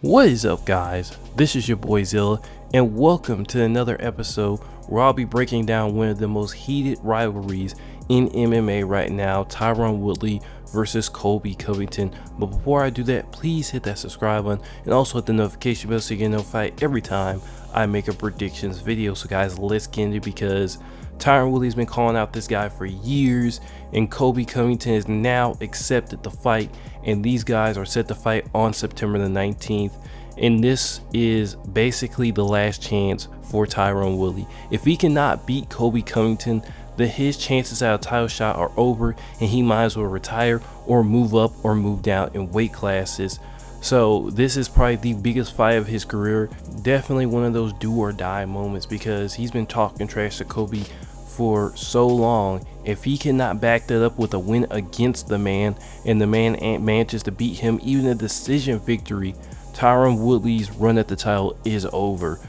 What is up, guys? This is your boy Zilla, and welcome to another episode where I'll be breaking down one of the most heated rivalries in MMA right now, Tyron Woodley versus Colby Covington. But before I do that, please hit that subscribe button and also hit the notification bell so you get notified every time I make a predictions video. So guys, let's get into it because Tyron Woodley's been calling out this guy for years, and Colby Covington has now accepted the fight, and these guys are set to fight on September the 19th. And this is basically the last chance for Tyron Woodley. If he cannot beat Colby Covington, then his chances at a title shot are over, and he might as well retire or move up or move down in weight classes. So this is probably the biggest fight of his career. Definitely one of those do or die moments because he's been talking trash to Colby for so long. If he cannot back that up with a win against the man, and the man manages to beat him, even a decision victory, Tyron Woodley's run at the title is over.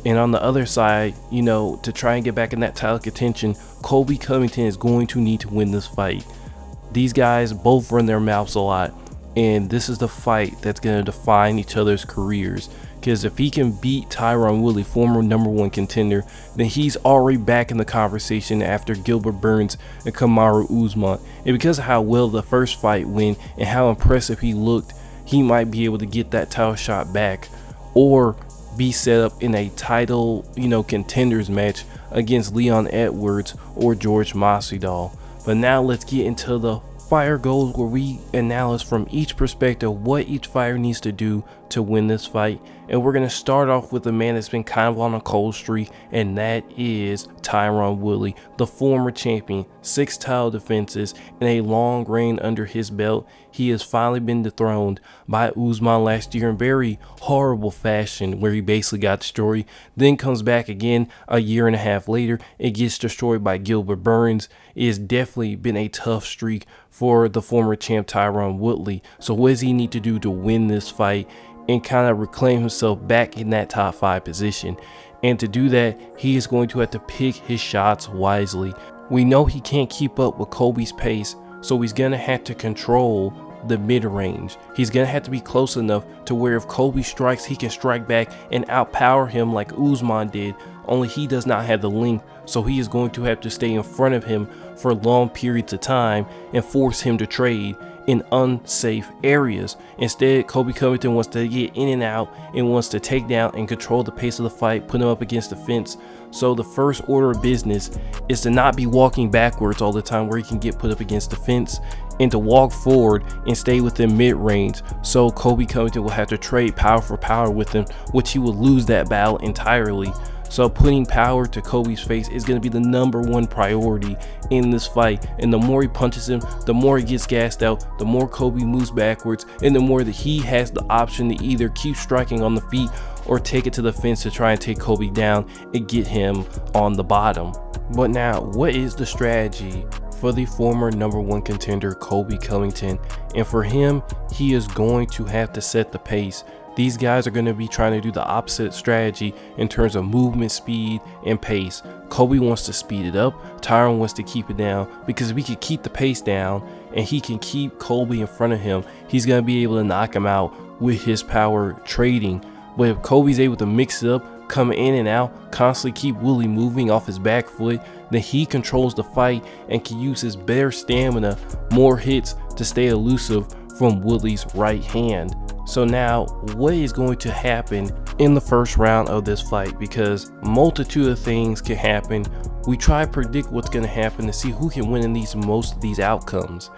And on the other side, you know, to try and get back in that title contention, Colby Covington is going to need to win this fight. These guys both run their mouths a lot, and this is the fight that's going to define each other's careers. Because if he can beat Tyron Woodley, former #1 contender, then he's already back in the conversation after Gilbert Burns and Kamaru Usman. And because of how well the first fight went and how impressive he looked, he might be able to get that title shot back or be set up in a title, contenders match against Leon Edwards or George Masvidal. But now let's get into the fire goals, where we analyze from each perspective what each fighter needs to do to win this fight. And we're going to start off with a man that's been kind of on a cold streak, and that is Tyron Woodley, the former champion. 6 title defenses and a long reign under his belt. He has finally been dethroned by Usman last year in very horrible fashion, where he basically got destroyed, then comes back again a year and a half later and gets destroyed by Gilbert Burns. It has definitely been a tough streak for the former champ Tyron Woodley. So what does he need to do to win this fight and kind of reclaim himself back in that top 5 position? And to do that, he is going to have to pick his shots wisely. We know he can't keep up with Colby's pace, so he's going to have to control the mid-range. He's going to have to be close enough to where if Colby strikes, he can strike back and outpower him like Usman did, only he does not have the length, so he is going to have to stay in front of him for long periods of time and force him to trade in unsafe areas. Instead, Colby Covington wants to get in and out and wants to take down and control the pace of the fight, put him up against the fence. So the first order of business is to not be walking backwards all the time where he can get put up against the fence, and to walk forward and stay within mid-range. So Colby Covington will have to trade power for power with him, which he will lose that battle entirely. So putting power to Colby's face is going to be the #1 priority in this fight. And the more he punches him, the more he gets gassed out, the more Colby moves backwards, and the more that he has the option to either keep striking on the feet or take it to the fence to try and take Colby down and get him on the bottom. But now, what is the strategy for the former #1 contender Colby Covington? And for him, he is going to have to set the pace. These guys are going to be trying to do the opposite strategy in terms of movement, speed, and pace. Colby wants to speed it up. Tyron wants to keep it down, because if he can keep the pace down and he can keep Colby in front of him, he's going to be able to knock him out with his power trading. But if Colby's able to mix it up, come in and out, constantly keep Woodley moving off his back foot, then he controls the fight and can use his better stamina, more hits, to stay elusive from Woodley's right hand. So now, what is going to happen in the first round of this fight? Because multitude of things can happen. We try to predict what's going to happen to see who can win in most of these outcomes.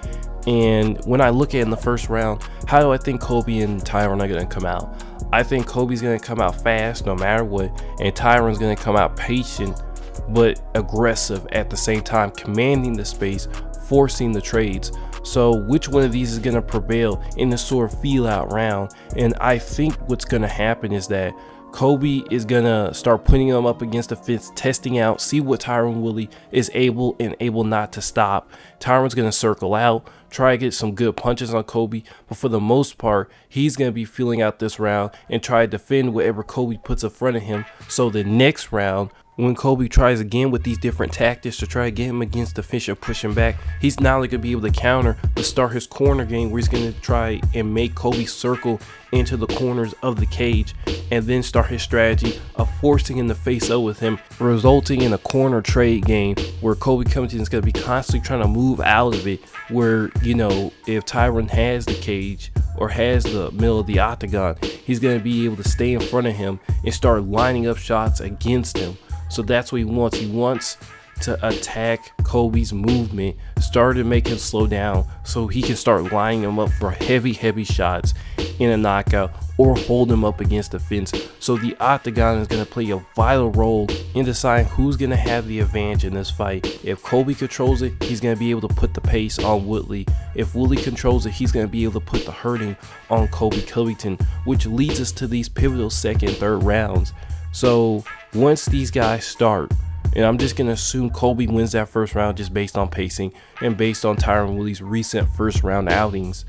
And when I look at in the first round, how do I think Colby and Tyron are going to come out? I think Colby's going to come out fast no matter what, and Tyron's going to come out patient but aggressive at the same time, commanding the space, forcing the trades. So which one of these is going to prevail in this sort of feel out round? And I think what's going to happen is that Colby is going to start putting him up against the fence, testing out, see what Tyron Woodley is able and able not to stop. Tyron's going to circle out, try to get some good punches on Colby, but for the most part, he's going to be feeling out this round and try to defend whatever Colby puts in front of him. So the next round, when Colby tries again with these different tactics to try to get him against the finish or push him back, he's not only going to be able to counter, but start his corner game where he's going to try and make Colby circle into the corners of the cage and then start his strategy of forcing him to face up with him, resulting in a corner trade game where Colby Covington is going to be constantly trying to move out of it, where, you know, if Tyron has the cage or has the middle of the octagon, he's going to be able to stay in front of him and start lining up shots against him. So that's what he wants. He wants to attack Colby's movement, start to make him slow down so he can start lining him up for heavy shots in a knockout or hold him up against the fence. So the octagon is going to play a vital role in deciding who's going to have the advantage in this fight. If Colby controls it, he's going to be able to put the pace on Woodley. If Woodley controls it, he's going to be able to put the hurting on Colby Covington, which leads us to these pivotal second, third rounds. So once these guys start, and I'm just going to assume Colby wins that first round just based on pacing and based on Tyron Woodley's recent first round outings.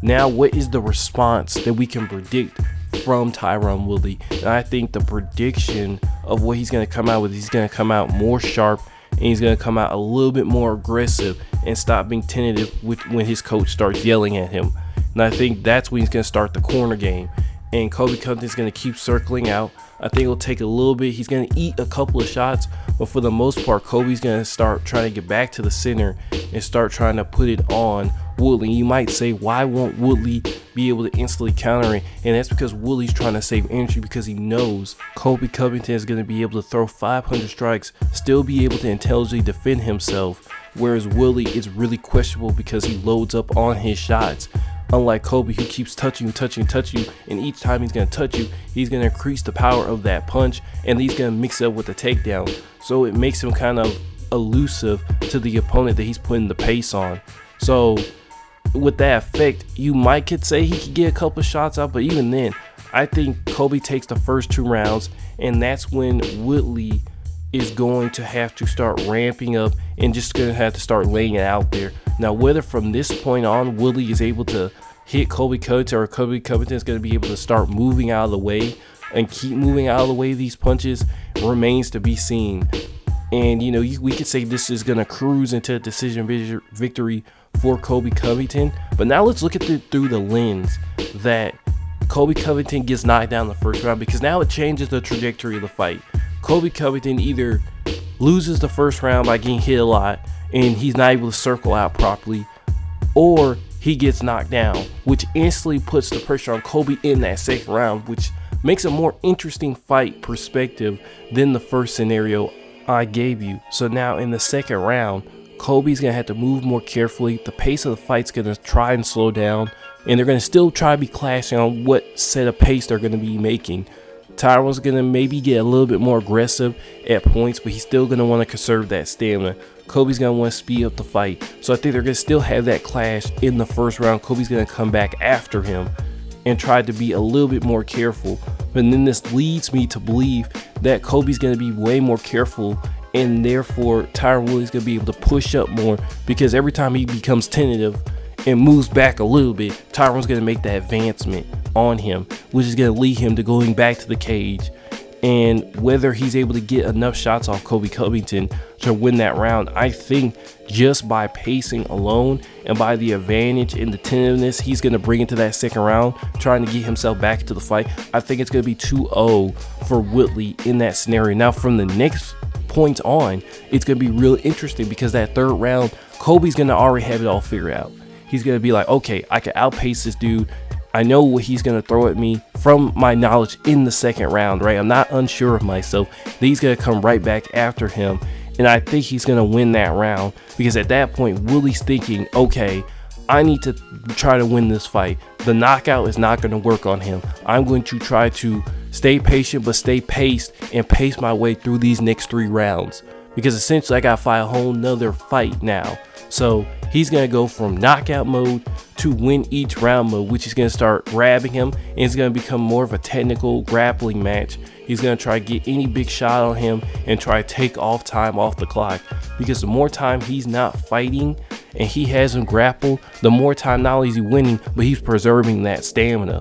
Now, what is the response that we can predict from Tyron Woodley? And I think the prediction of what he's going to come out with, he's going to come out more sharp and he's going to come out a little bit more aggressive and stop being tentative when his coach starts yelling at him. And I think that's when he's going to start the corner game. And Colby Covington's going to keep circling out. I think it'll take a little bit. He's going to eat a couple of shots, but for the most part, Colby's going to start trying to get back to the center and start trying to put it on Woodley. You might say, why won't Woodley be able to instantly counter it? And that's because Woodley's trying to save energy, because he knows Colby Covington is going to be able to throw 500 strikes, still be able to intelligently defend himself, whereas Woodley is really questionable because he loads up on his shots. Unlike Colby, who keeps touching you, and each time he's going to touch you, he's going to increase the power of that punch, and he's going to mix it up with the takedown. So it makes him kind of elusive to the opponent that he's putting the pace on. So with that effect, you could say he could get a couple shots out, but even then, I think Colby takes the first 2 rounds, and that's when Woodley is going to have to start ramping up and just going to have to start laying it out there. Now, whether from this point on Woodley is able to hit Colby Covington or Colby Covington is going to be able to start moving out of the way and keep moving out of the way of these punches remains to be seen. And, you know, we could say this is going to cruise into a decision victory for Colby Covington. But now let's look at it through the lens that Colby Covington gets knocked down the first round, because now it changes the trajectory of the fight. Colby Covington either loses the first round by getting hit a lot and he's not able to circle out properly, or he gets knocked down, which instantly puts the pressure on Colby in that second round, which makes a more interesting fight perspective than the first scenario I gave you. So now in the second round, Colby's going to have to move more carefully. The pace of the fight's going to try and slow down, and they're going to still try to be clashing on what set of pace they're going to be making. Tyron's going to maybe get a little bit more aggressive at points, but he's still going to want to conserve that stamina. Colby's going to want to speed up the fight. So I think they're going to still have that clash in the first round. Colby's going to come back after him and try to be a little bit more careful. But then this leads me to believe that Colby's going to be way more careful, and therefore Tyron Woodley's going to be able to push up more, because every time he becomes tentative and moves back a little bit, Tyron's going to make that advancement on him, which is going to lead him to going back to the cage. And whether he's able to get enough shots off Colby Covington to win that round, I think just by pacing alone and by the advantage and the tentativeness he's going to bring into that second round, trying to get himself back to the fight, I think it's going to be 2-0 for Woodley in that scenario. Now, from the next point on, it's going to be real interesting, because that third round, Colby's going to already have it all figured out. He's going to be like, okay, I can outpace this dude. I know what he's going to throw at me from my knowledge in the second round, right? I'm not unsure of myself. He's going to come right back after him, and I think he's going to win that round, because at that point, Woodley's thinking, okay, I need to try to win this fight. The knockout is not going to work on him. I'm going to try to stay patient, but stay paced and pace my way through these next 3 rounds, because essentially I got to fight a whole nother fight now. So he's going to go from knockout mode to win each round mode, which is going to start grabbing him, and it's going to become more of a technical grappling match. He's going to try to get any big shot on him and try to take off time off the clock, because the more time he's not fighting and he has him grappled, the more time not only is he winning, but he's preserving that stamina.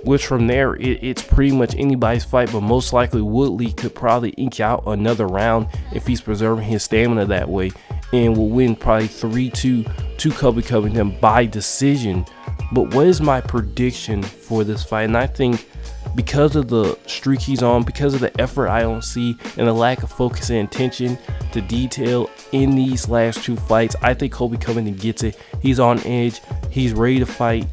which from there it's pretty much anybody's fight, but most likely Woodley could probably ink out another round if he's preserving his stamina that way, and will win probably 3-2 to Colby Covington by decision. But what is my prediction for this fight? And I think because of the streak he's on, because of the effort I don't see, and the lack of focus and attention to detail in these last two fights, I think Colby Covington gets it. He's on edge, he's ready to fight,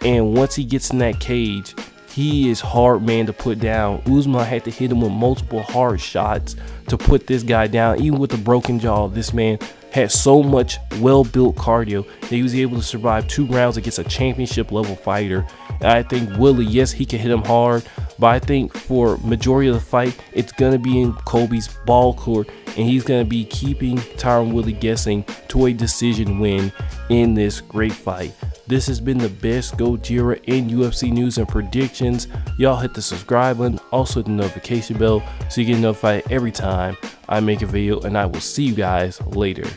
and once he gets in that cage, he is hard man to put down. Usman had to hit him with multiple hard shots to put this guy down. Even with a broken jaw, this man had so much well-built cardio that he was able to survive 2 rounds against a championship level fighter. And I think Woodley, yes, he can hit him hard, but I think for majority of the fight, it's going to be in Colby's ball court, and he's going to be keeping Tyron Woodley guessing to a decision win in this great fight. This has been the best Gojira in UFC news and predictions. Y'all hit the subscribe button, also hit the notification bell so you get notified every time I make a video, and I will see you guys later.